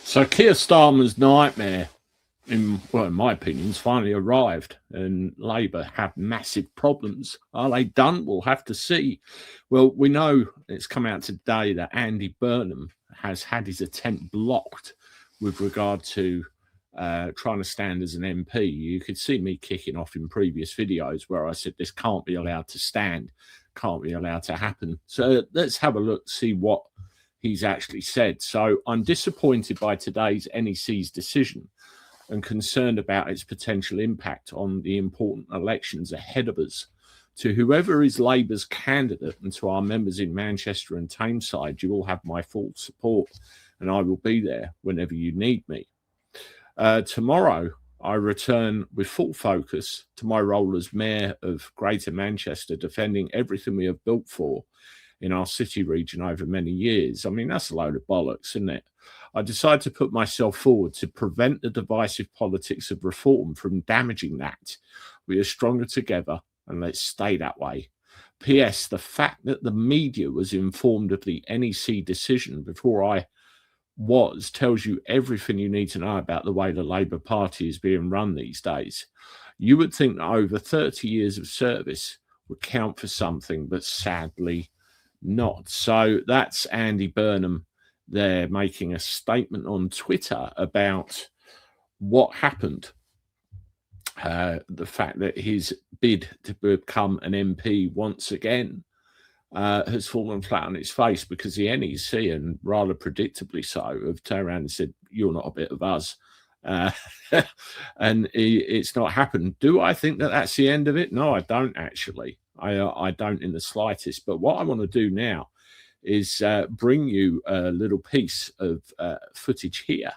So Keir Starmer's nightmare, in my opinion, has finally arrived, and Labour have massive problems. Are they done? We'll have to see. Well, we know it's come out today that Andy Burnham has had his attempt blocked with regard to trying to stand as an MP. You could see me kicking off in previous videos where I said this can't be allowed to stand, can't be allowed to happen. So let's have a look, see what he's actually said. So I'm disappointed by today's NEC's decision and concerned about its potential impact on the important elections ahead of us. To whoever is Labour's candidate and to our members in Manchester and Tameside, you all have my full support and I will be there whenever you need me. Tomorrow, I return with full focus to my role as Mayor of Greater Manchester, defending everything we have built for in our city region over many years. I mean, that's a load of bollocks, isn't it? I decided to put myself forward to prevent the divisive politics of reform from damaging that. We are stronger together, and let's stay that way. P.S. The fact that the media was informed of the NEC decision before I was tells you everything you need to know about the way the Labour Party is being run these days. You would think that over 30 years of service would count for something, but sadly not. So that's Andy Burnham there making a statement on Twitter about what happened. The fact that his bid to become an MP once again has fallen flat on its face because the NEC, and rather predictably so, have turned around and said, you're not a bit of us. And it's not happened. Do I think that that's the end of it? No, I don't actually. I don't in the slightest. But what I want to do now is bring you a little piece of footage here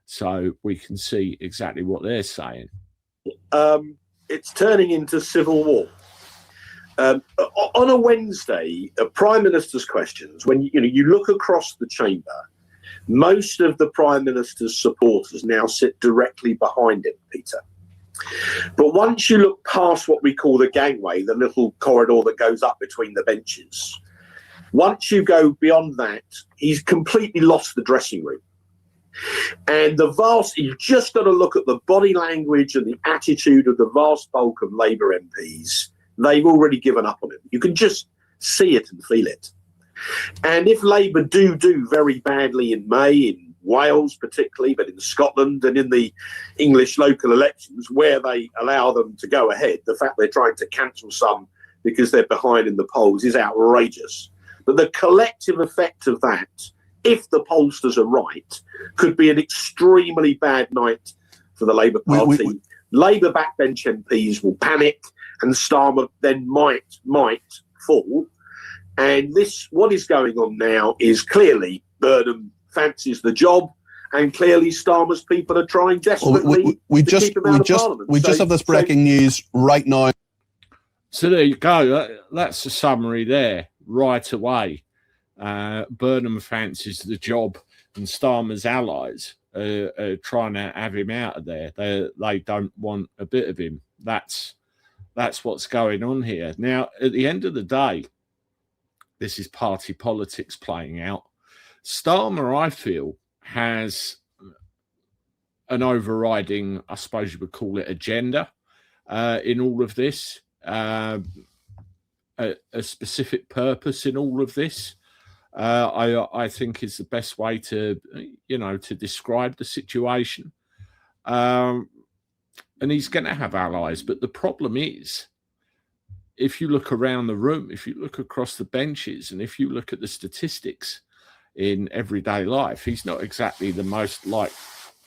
so we can see exactly what they're saying. It's turning into civil war. On a Wednesday, Prime Minister's questions, when you look across the chamber, most of the Prime Minister's supporters now sit directly behind him, Peter. But once you look past what we call the gangway, the little corridor that goes up between the benches, once you go beyond that, he's completely lost the dressing room. And you've just got to look at the body language and the attitude of the vast bulk of Labour MPs. They've already given up on him. You can just see it and feel it. And if Labour do very badly in May, in Wales particularly, but in Scotland and in the English local elections where they allow them to go ahead, the fact they're trying to cancel some because they're behind in the polls is outrageous. But the collective effect of that, if the pollsters are right, could be an extremely bad night for the Labour Party. Labour backbench MPs will panic, and Starmer then might fall. And what is going on now is clearly Burnham fancies the job, and clearly Starmer's people are trying desperately to keep him out of Parliament. We just have this breaking news right now. So there you go. That's the summary there right away. Burnham fancies the job, and Starmer's allies are trying to have him out of there. They don't want a bit of him. That's what's going on here. Now, at the end of the day, this is party politics playing out. Starmer, I feel, has an overriding, I suppose you would call it, agenda in all of this, a specific purpose in all of this. I think is the best way to describe the situation. And he's going to have allies, but the problem is, if you look around the room, if you look across the benches, and if you look at the statistics in everyday life, he's not exactly the most liked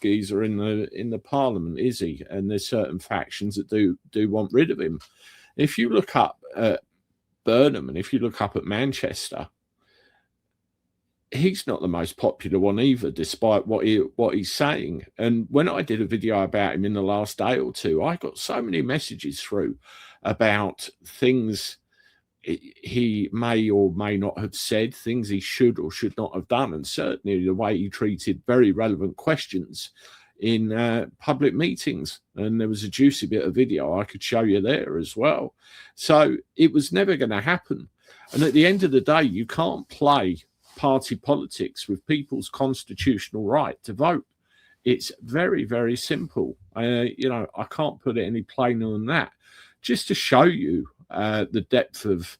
geezer in the Parliament, is he? And there's certain factions that do want rid of him. If you look up at Burnham and if you look up at Manchester, he's not the most popular one either, despite what he's saying. And when I did a video about him in the last day or two, I got so many messages through about things he may or may not have said, things he should or should not have done, and certainly the way he treated very relevant questions in public meetings. And there was a juicy bit of video I could show you there as well. So it was never going to happen. And at the end of the day, you can't play party politics with people's constitutional right to vote. It's very, very simple. You know, I can't put it any plainer than that. Just to show you the depth of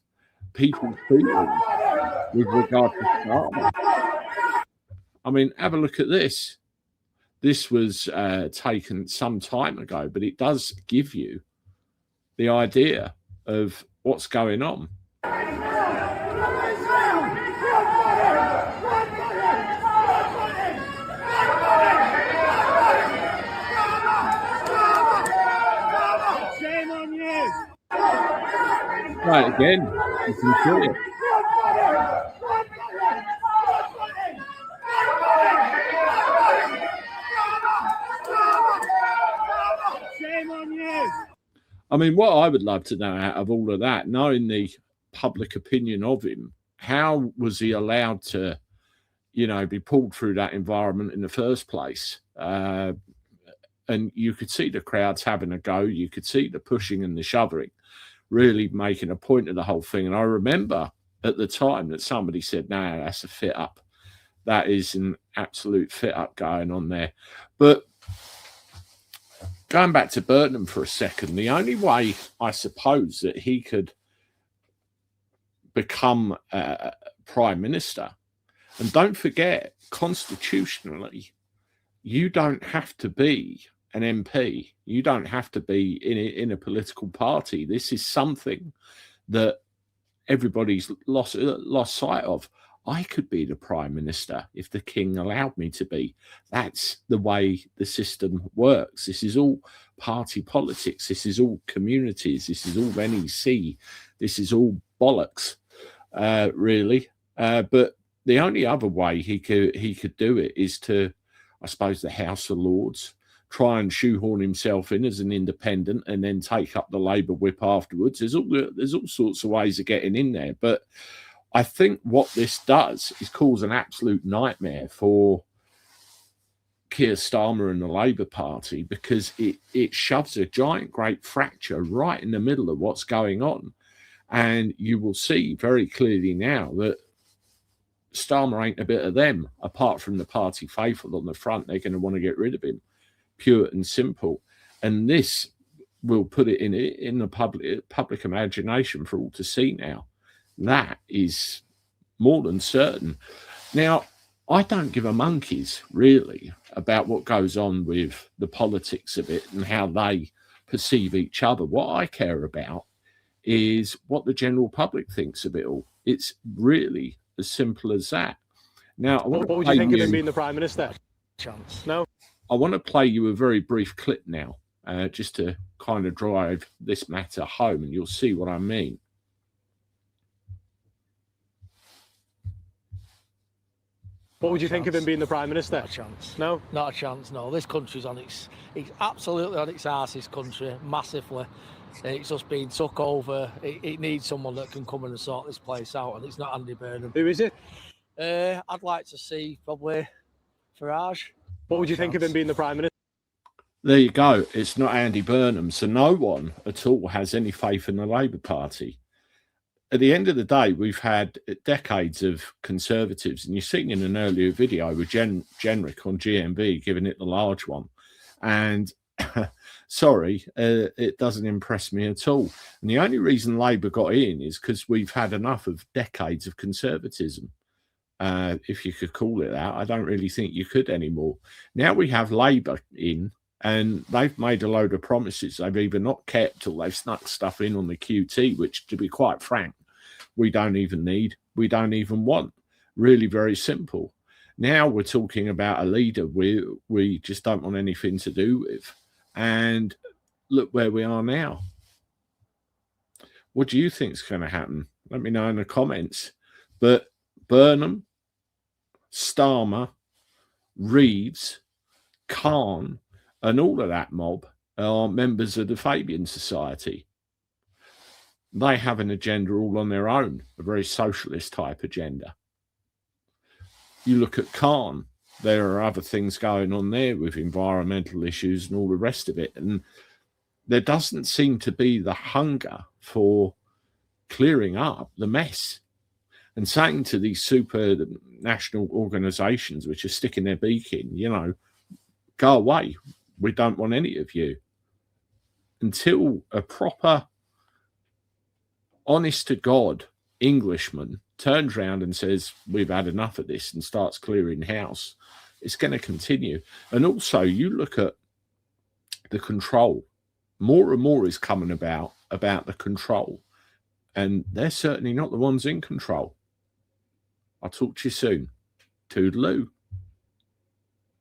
people's feelings with regard to Starmer. I mean, have a look at this. This was taken some time ago, but it does give you the idea of what's going on. Shame on you. Right, again, you can see it. Shame on you. I mean, what I would love to know out of all of that, knowing the public opinion of him, how was he allowed to, you know, be pulled through that environment in the first place? And you could see the crowds having a go. You could see the pushing and the shoving, really making a point of the whole thing. And I remember at the time that somebody said, no, that's a fit up. That is an absolute fit up going on there. But going back to Burnham for a second, the only way I suppose that he could become Prime Minister, and don't forget, constitutionally, you don't have to be an MP. You don't have to be in a political party. This is something that everybody's lost sight of. I could be the Prime Minister if the King allowed me to be. That's the way the system works. This is all party politics. This is all communities. This is all NEC. This is all bollocks, really. But the only other way he could do it is to, I suppose, the House of Lords, try and shoehorn himself in as an independent and then take up the Labour whip afterwards. There's all sorts of ways of getting in there. But I think what this does is cause an absolute nightmare for Keir Starmer and the Labour Party, because it shoves a giant great fracture right in the middle of what's going on. And you will see very clearly now that Starmer ain't a bit of them, apart from the party faithful on the front. They're going to want to get rid of him, pure and simple. And this will put it in the public imagination for all to see now. That is more than certain. Now, I don't give a monkeys, really, about what goes on with the politics of it and how they perceive each other. What I care about is what the general public thinks of it all. It's really as simple as that. Now, what would you think of him being the Prime Minister? Chance. No? I want to play you a very brief clip now, just to kind of drive this matter home, and you'll see what I mean. What would you think of him being the Prime Minister? Not a chance. No? Not a chance, no. This country's on it's absolutely on its arse, this country, massively. It's just been took over. It needs someone that can come in and sort this place out, and it's not Andy Burnham. Who is it? I'd like to see probably Farage. What would you think of him being the Prime Minister? There you go. It's not Andy Burnham. So no one at all has any faith in the Labour Party. At the end of the day, we've had decades of Conservatives, and you've seen in an earlier video with Jenrick on GMB giving it the large one. And sorry, it doesn't impress me at all. And the only reason Labour got in is because we've had enough of decades of conservatism, if you could call it that. I don't really think you could anymore. Now we have Labour in, and they've made a load of promises they've either not kept or they've snuck stuff in on the QT, which, to be quite frank, we don't even need, we don't even want. Really very simple. Now we're talking about a leader we just don't want anything to do with. And look where we are now. What do you think is going to happen? Let me know in the comments. But Burnham, Starmer, Reeves, Khan, and all of that mob are members of the Fabian Society. They have an agenda all on their own, a very socialist type agenda. You look at Khan, there are other things going on there with environmental issues and all the rest of it. And there doesn't seem to be the hunger for clearing up the mess. and saying to these super national organisations which are sticking their beak in, you know, go away. We don't want any of you. Until a proper, honest to God Englishman turns round and says, we've had enough of this, and starts clearing house, it's going to continue. And also, you look at the control. More and more is coming about the control. And they're certainly not the ones in control. I'll talk to you soon. Toodaloo.